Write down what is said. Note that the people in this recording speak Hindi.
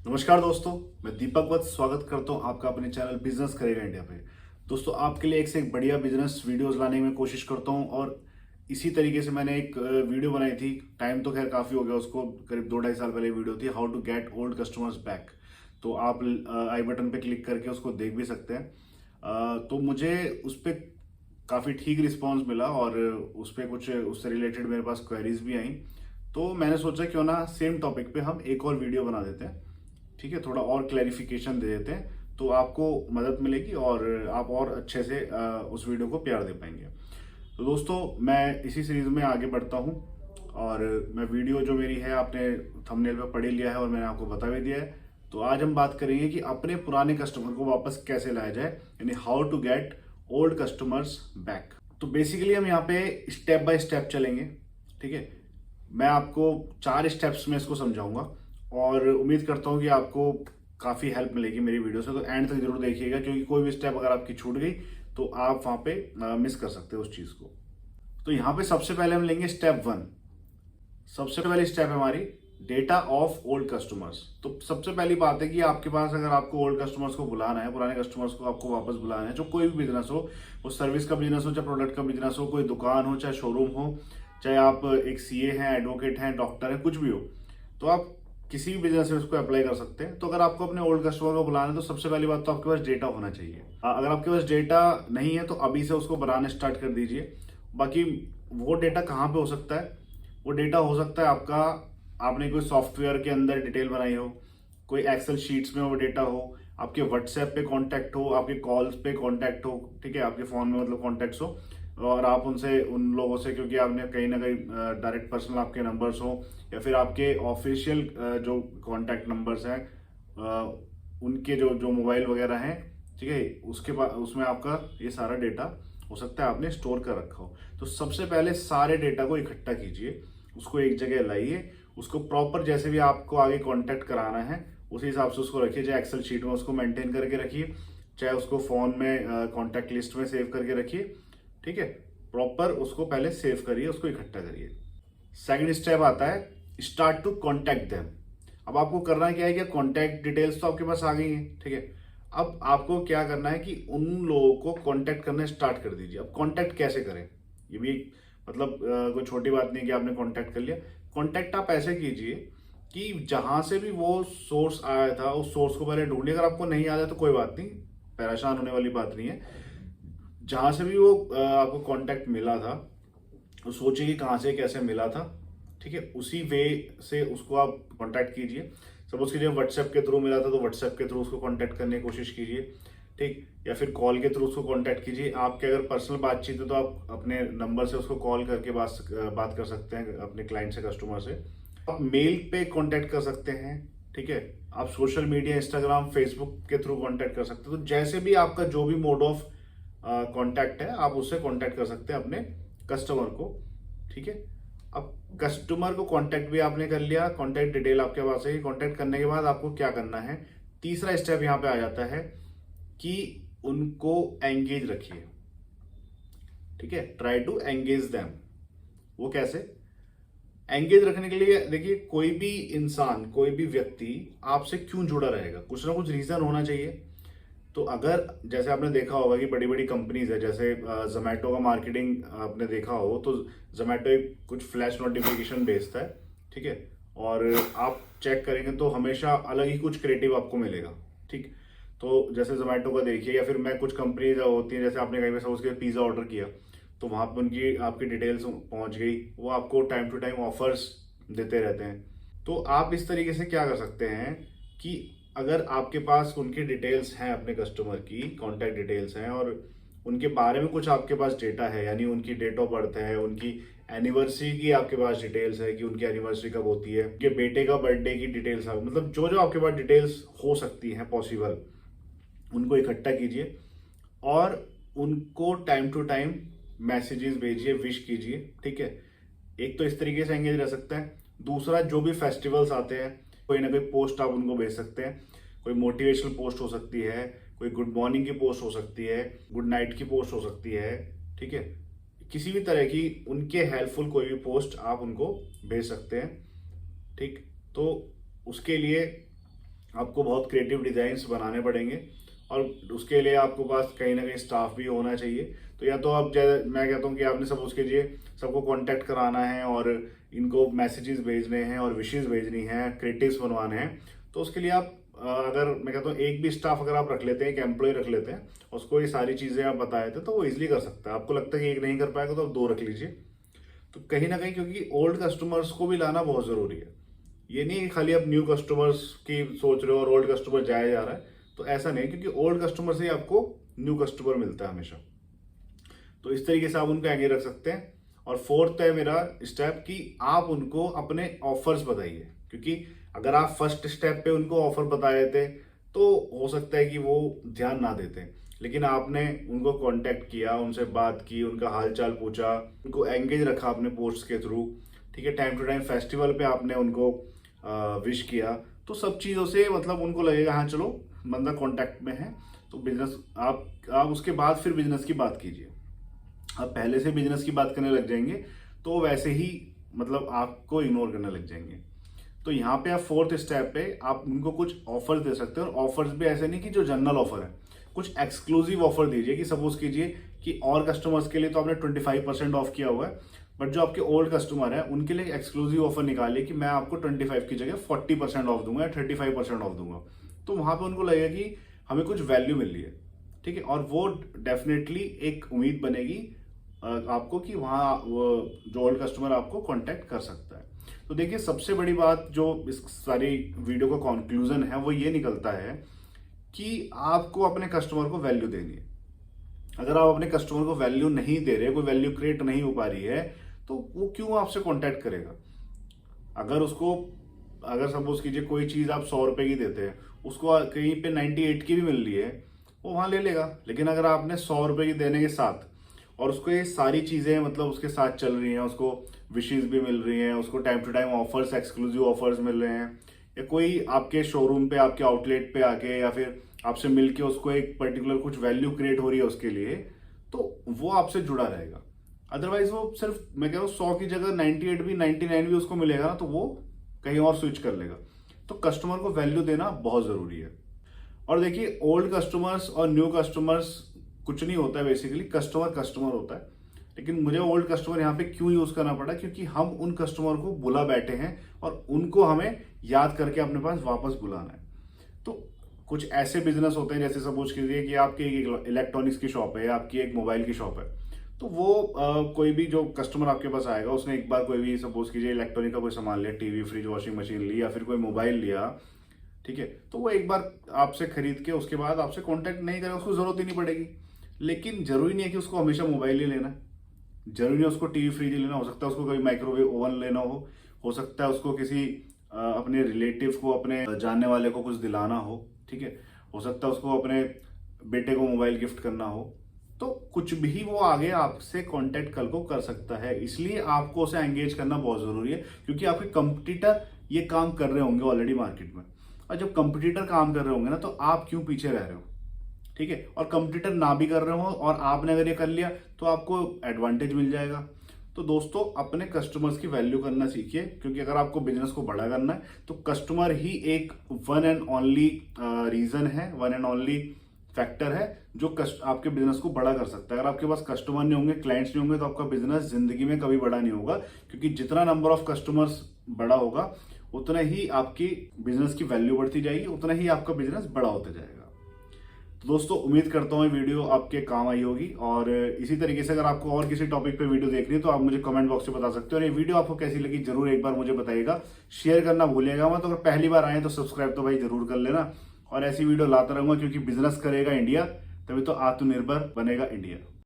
नमस्कार दोस्तों, मैं दीपक वत्स स्वागत करता हूं आपका अपने चैनल बिजनेस करेगा इंडिया पे। दोस्तों, आपके लिए एक से एक बढ़िया बिजनेस वीडियोस लाने की मैं कोशिश करता हूं और इसी तरीके से मैंने एक वीडियो बनाई थी। टाइम तो खैर काफी हो गया उसको, करीब 2-2.5 साल पहले वीडियो थी, how to get old customers back. तो आप आई बटन पे क्लिक करके उसको देख भी सकते हैं। तो मुझे उस पर काफ़ी ठीक रिस्पॉन्स मिला और उस पर कुछ उससे रिलेटेड मेरे पास क्वेरीज भी आई। तो मैंने सोचा क्यों ना सेम टॉपिक पे हम एक और वीडियो बना देते हैं। ठीक है, थोड़ा और क्लैरिफिकेशन दे देते हैं तो आपको मदद मिलेगी और आप और अच्छे से उस वीडियो को प्यार दे पाएंगे। तो दोस्तों, मैं इसी सीरीज में आगे बढ़ता हूँ और मैं वीडियो जो मेरी है आपने थंबनेल पे पढ़ ही लिया है और मैंने आपको बता भी दिया है। तो आज हम बात करेंगे कि अपने पुराने कस्टमर को वापस कैसे लाया जाए, यानी how to get old customers back. तो बेसिकली हम यहाँ पे स्टेप बाय स्टेप चलेंगे। ठीक है, मैं आपको 4 स्टेप्स में इसको समझाऊंगा और उम्मीद करता हूँ कि आपको काफ़ी हेल्प मिलेगी मेरी वीडियो से। तो एंड तक जरूर देखिएगा, क्योंकि कोई भी स्टेप अगर आपकी छूट गई तो आप वहाँ पे मिस कर सकते हो उस चीज़ को। तो यहाँ पे सबसे पहले हम लेंगे स्टेप 1। सबसे पहली स्टेप है हमारी डेटा ऑफ ओल्ड कस्टमर्स। तो सबसे पहली बात है कि आपके पास अगर आपको ओल्ड कस्टमर्स को बुलाना है, पुराने कस्टमर्स को आपको वापस बुलाना है, जो कोई भी बिजनेस हो, वो सर्विस का बिजनेस हो, चाहे प्रोडक्ट का बिजनेस हो, कोई दुकान हो, चाहे शोरूम हो, चाहे आप एक सीए हैं, एडवोकेट हैं, डॉक्टर हैं, कुछ भी हो, तो आप किसी भी बिजनेस में उसको अप्लाई कर सकते हैं। तो अगर आपको अपने ओल्ड कस्टमर को बुलाना है तो सबसे पहली बात तो आपके पास डेटा होना चाहिए। अगर आपके पास डेटा नहीं है तो अभी से उसको बनाना स्टार्ट कर दीजिए। बाकी वो डेटा कहाँ पे हो सकता है? वो डेटा हो सकता है आपका, आपने कोई सॉफ्टवेयर के अंदर डिटेल बनाई हो, कोई एक्सेल शीट्स में वो डेटा हो, आपके व्हाट्सएप पे कांटेक्ट हो, आपके कॉल्स पे कांटेक्ट हो, ठीक है, आपके फोन में मतलब कांटेक्ट्स हो और आप उनसे उन लोगों से, क्योंकि आपने कहीं ना कहीं डायरेक्ट पर्सनल आपके नंबर्स हो या फिर आपके ऑफिशियल जो कांटेक्ट नंबर्स हैं, उनके जो जो मोबाइल वगैरह हैं, ठीक है, उसके पास उसमें आपका ये सारा डेटा हो सकता है आपने स्टोर कर रखा हो। तो सबसे पहले सारे डेटा को इकट्ठा कीजिए, उसको एक जगह लाइए, उसको प्रॉपर जैसे भी आपको आगे कांटेक्ट कराना है उसी हिसाब से उसको रखिए। चाहे एक्सेल शीट में उसको मेंटेन करके रखिए, चाहे उसको फोन में कांटेक्ट लिस्ट में सेव करके रखिए। ठीक है, प्रॉपर उसको पहले सेव करिए, उसको इकट्ठा करिए। सेकंड स्टेप आता है स्टार्ट टू कॉन्टैक्ट देम। अब आपको करना क्या है कि कॉन्टैक्ट डिटेल्स तो आपके पास आ गई हैं, ठीक है। अब आपको क्या करना है कि उन लोगों को कांटेक्ट करना स्टार्ट कर दीजिए। अब कांटेक्ट कैसे करें, ये भी मतलब कोई छोटी बात नहीं कि आपने कांटेक्ट कर लिया। कांटेक्ट आप ऐसे कीजिए कि जहां से भी वो सोर्स आया था उस सोर्स को पहले ढूंढिए। अगर आपको नहीं आता तो कोई बात नहीं, परेशान होने वाली बात नहीं है। जहां से भी वो आपको कांटेक्ट मिला था, तो सोचिए कि कहाँ से कैसे मिला था। ठीक है, उसी वे से उसको आप कांटेक्ट कीजिए। सपोज कीजिए व्हाट्सएप के थ्रू मिला था तो व्हाट्सएप के थ्रू उसको कांटेक्ट करने की कोशिश कीजिए। ठीक, या फिर कॉल के थ्रू उसको कांटेक्ट कीजिए। आपके अगर पर्सनल बातचीत है तो आप अपने नंबर से उसको कॉल करके बात कर सकते हैं अपने क्लाइंट से, कस्टमर से। आप मेल पे कांटेक्ट कर सकते हैं। ठीक है, आप सोशल मीडिया, इंस्टाग्राम, फेसबुक के थ्रू कांटेक्ट कर सकते हैं। तो जैसे भी आपका जो भी मोड ऑफ कांटेक्ट है, आप उससे कांटेक्ट कर सकते हैं अपने कस्टमर को। ठीक है, अब कस्टमर को कांटेक्ट भी आपने कर लिया, कांटेक्ट डिटेल आपके पास है। कांटेक्ट करने के बाद आपको क्या करना है, तीसरा स्टेप यहाँ पे आ जाता है कि उनको एंगेज रखिए। ठीक है, ट्राई टू एंगेज देम। वो कैसे एंगेज रखने के लिए? देखिए, कोई भी इंसान, कोई भी व्यक्ति आपसे क्यों जुड़ा रहेगा, कुछ ना कुछ रीजन होना चाहिए। तो अगर जैसे आपने देखा होगा कि बड़ी बड़ी कंपनीज है, जैसे जोमेटो का मार्केटिंग आपने देखा हो, तो जोमेटो एक कुछ फ्लैश नोटिफिकेशन भेजता है। ठीक है, और आप चेक करेंगे तो हमेशा अलग ही कुछ क्रिएटिव आपको मिलेगा। ठीक, तो जैसे जोमेटो का देखिए, या फिर मैं कुछ कंपनीज होती है, जैसे आपने कहीं पे सपोज के पिज्जा ऑर्डर किया तो वहां पर उनकी आपकी डिटेल्स पहुंच गई, वो आपको टाइम टू टाइम ऑफर्स देते रहते हैं। तो आप इस तरीके से क्या कर सकते हैं कि अगर आपके पास उनकी डिटेल्स हैं, अपने कस्टमर की कॉन्टैक्ट डिटेल्स हैं और उनके बारे में कुछ आपके पास डेटा है, यानी उनकी डेट ऑफ बर्थ है, उनकी एनिवर्सरी की आपके पास डिटेल्स है कि उनकी एनिवर्सरी कब होती है, उनके बेटे का बर्थडे की डिटेल्स है, मतलब जो जो आपके पास डिटेल्स हो सकती हैं पॉसिबल, उनको इकट्ठा कीजिए और उनको टाइम टू टाइम मैसेजेस भेजिए, विश कीजिए। ठीक है, एक तो इस तरीके से एंगेज रह सकता है। दूसरा, जो भी फेस्टिवल्स आते हैं कोई ना कोई पोस्ट आप उनको भेज सकते हैं। कोई मोटिवेशनल पोस्ट हो सकती है, कोई गुड मॉर्निंग की पोस्ट हो सकती है, गुड नाइट की पोस्ट हो सकती है। ठीक है, किसी भी तरह की उनके हेल्पफुल कोई भी पोस्ट आप उनको भेज सकते हैं। ठीक, तो उसके लिए आपको बहुत क्रिएटिव डिजाइन्स बनाने पड़ेंगे और उसके लिए आपको पास कहीं ना कहीं स्टाफ भी होना चाहिए। तो या तो आप मैं कहता हूँ कि आपने सपोज कीजिए सबको कांटेक्ट कराना है और इनको मैसेजेस भेजने हैं और विशेस भेजनी है, क्रिएटिव्स बनवाने हैं, तो उसके लिए आप अगर मैं कहता हूँ एक भी स्टाफ अगर आप रख लेते हैं, एक एम्प्लॉय रख लेते हैं, उसको ये सारी चीजें आप बताए थे तो वो इजिली कर सकता है। आपको लगता है कि एक नहीं कर पाएगा तो आप दो रख लीजिए। तो कहीं ना कहीं क्योंकि ओल्ड कस्टमर्स को भी लाना बहुत जरूरी है। ये नहीं कि खाली आप न्यू कस्टमर्स की सोच रहे हो और ओल्ड कस्टमर जाया जा रहा है, तो ऐसा नहीं, क्योंकि ओल्ड कस्टमर से ही आपको न्यू कस्टमर मिलता है हमेशा। तो इस तरीके से आप उनको आगे रख सकते हैं। और फोर्थ है मेरा स्टेप कि आप उनको अपने ऑफर्स बताइए, क्योंकि अगर आप फर्स्ट स्टेप पे उनको ऑफर बताए थे तो हो सकता है कि वो ध्यान ना देते, लेकिन आपने उनको कांटेक्ट किया, उनसे बात की, उनका हालचाल पूछा, उनको एंगेज रखा अपने पोस्ट के थ्रू, ठीक है, टाइम टू टाइम फेस्टिवल पे आपने उनको विश किया, तो सब चीज़ों से मतलब उनको लगेगा हाँ चलो बंदा कांटेक्ट में है। तो बिजनेस आप उसके बाद फिर बिजनेस की बात कीजिए। आप पहले से बिजनेस की बात करने लग जाएंगे तो वैसे ही मतलब आपको इग्नोर करने लग जाएंगे। तो यहाँ पे आप फोर्थ स्टेप पे आप उनको कुछ ऑफर्स दे सकते हैं, और ऑफर्स भी ऐसे नहीं कि जो जनरल ऑफर है, कुछ एक्सक्लूसिव ऑफर दीजिए। कि सपोज कीजिए कि और कस्टमर्स के लिए तो आपने 25% ऑफ किया हुआ है, बट जो आपके ओल्ड कस्टमर है उनके लिए एक्सक्लूसिव ऑफर निकालिए कि मैं आपको 25 की जगह 40% ऑफ दूंगा या 35% ऑफ दूंगा। तो वहां पे उनको लगेगा कि हमें कुछ वैल्यू मिल रही है, ठीक है, और वो डेफिनेटली एक उम्मीद बनेगी आपको कि वहां जो ओल्ड कस्टमर आपको कांटेक्ट कर सकता है। तो देखिए सबसे बड़ी बात जो इस सारी वीडियो का कंक्लूजन है वो ये निकलता है कि आपको अपने कस्टमर को वैल्यू देनी है। अगर आप अपने कस्टमर को वैल्यू नहीं दे रहे, कोई वैल्यू क्रिएट नहीं हो पा रही है, तो वो क्यों आपसे कांटेक्ट करेगा। अगर सपोज कीजिए कोई चीज आप 100 रुपए की देते हैं, उसको कहीं पे 98 की भी मिल रही है, वो वहां ले लेगा। लेकिन अगर आपने 100 रुपए की देने के साथ और उसको ये सारी चीजें मतलब उसके साथ चल रही हैं, उसको विशेष भी मिल रही हैं, उसको time to time offers, exclusive offers मिल रहे हैं, या कोई आपके शोरूम पे, आपके आउटलेट पे आके या फिर आपसे मिलके उसको एक पर्टिकुलर कुछ वैल्यू क्रिएट हो रही है उसके लिए, तो वो आपसे जुड़ा रहेगा। अदरवाइज वो सिर्फ मैं कह रहा हूँ 100 की जगह 98 भी, 99 भी उसको मिलेगा ना, तो वो कहीं और स्विच कर लेगा। तो कस्टमर को वैल्यू देना बहुत जरूरी है। और देखिए ओल्ड कस्टमर्स और न्यू कस्टमर्स कुछ नहीं होता है, बेसिकली कस्टमर कस्टमर होता है। लेकिन मुझे ओल्ड कस्टमर यहाँ पे क्यों यूज करना पड़ा, क्योंकि हम उन कस्टमर को बुला बैठे हैं और उनको हमें याद करके अपने पास वापस बुलाना है। तो कुछ ऐसे बिजनेस होते हैं, जैसे सपोज कीजिए कि आपकी एक इलेक्ट्रॉनिक्स की शॉप है, आपकी एक मोबाइल की शॉप है, तो वो कोई भी जो कस्टमर आपके पास आएगा, उसने एक बार कोई भी सपोज कीजिए इलेक्ट्रॉनिक का कोई सामान लिया, टीवी, फ्रिज, वॉशिंग मशीन ली, या फिर कोई मोबाइल लिया, ठीक है, तो वो एक बार आपसे खरीद के उसके बाद आपसे कांटेक्ट नहीं करेगा, उसको जरूरत ही नहीं पड़ेगी। लेकिन जरूरी नहीं है कि उसको हमेशा मोबाइल ही लेना है, जरूरी नहीं है उसको टीवी फ्रिज लेना, हो सकता है उसको कोई माइक्रोवेव ओवन लेना हो सकता है उसको किसी अपने रिलेटिव को, अपने जानने वाले को कुछ दिलाना ठीक है, हो सकता है उसको अपने बेटे को मोबाइल गिफ्ट करना हो। तो कुछ भी वो आगे आपसे कांटेक्ट कल को कर सकता है, इसलिए आपको उसे एंगेज करना बहुत जरूरी है, क्योंकि आपके कंपटीटर ये काम कर रहे होंगे ऑलरेडी मार्केट में। और जब कंपटीटर काम कर रहे होंगे ना, तो आप क्यों पीछे रह रहे हो, ठीक है। और कंपटीटर ना भी कर रहे हो और आपने अगर ये कर लिया तो आपको एडवांटेज मिल जाएगा। तो दोस्तों अपने कस्टमर्स की वैल्यू करना सीखिए, क्योंकि अगर आपको बिजनेस को बड़ा करना है तो कस्टमर ही एक वन एंड ओनली रीजन है, वन एंड ओनली फैक्टर है जो आपके बिजनेस को बड़ा कर सकता है। अगर आपके पास कस्टमर नहीं होंगे, क्लाइंट्स नहीं होंगे, तो आपका बिजनेस जिंदगी में कभी बड़ा नहीं होगा, क्योंकि जितना नंबर ऑफ कस्टमर्स बड़ा होगा उतना ही आपकी बिजनेस की वैल्यू बढ़ती जाएगी, उतना ही आपका बिजनेस बड़ा होता जाएगा। तो दोस्तों उम्मीद करता हूँ ये वीडियो आपके काम आई होगी, और इसी तरीके से अगर आपको और किसी टॉपिक पे वीडियो देखनी है तो आप मुझे कमेंट बॉक्स में बता सकते हो। और ये वीडियो आपको कैसी लगी जरूर एक बार मुझे बताइएगा, शेयर करना भूलिएगा मत। अगर पहली बार आए तो सब्सक्राइब तो भाई जरूर कर लेना, और ऐसी वीडियो लाता रहूंगा, क्योंकि बिजनेस करेगा इंडिया तभी तो आत्मनिर्भर बनेगा इंडिया।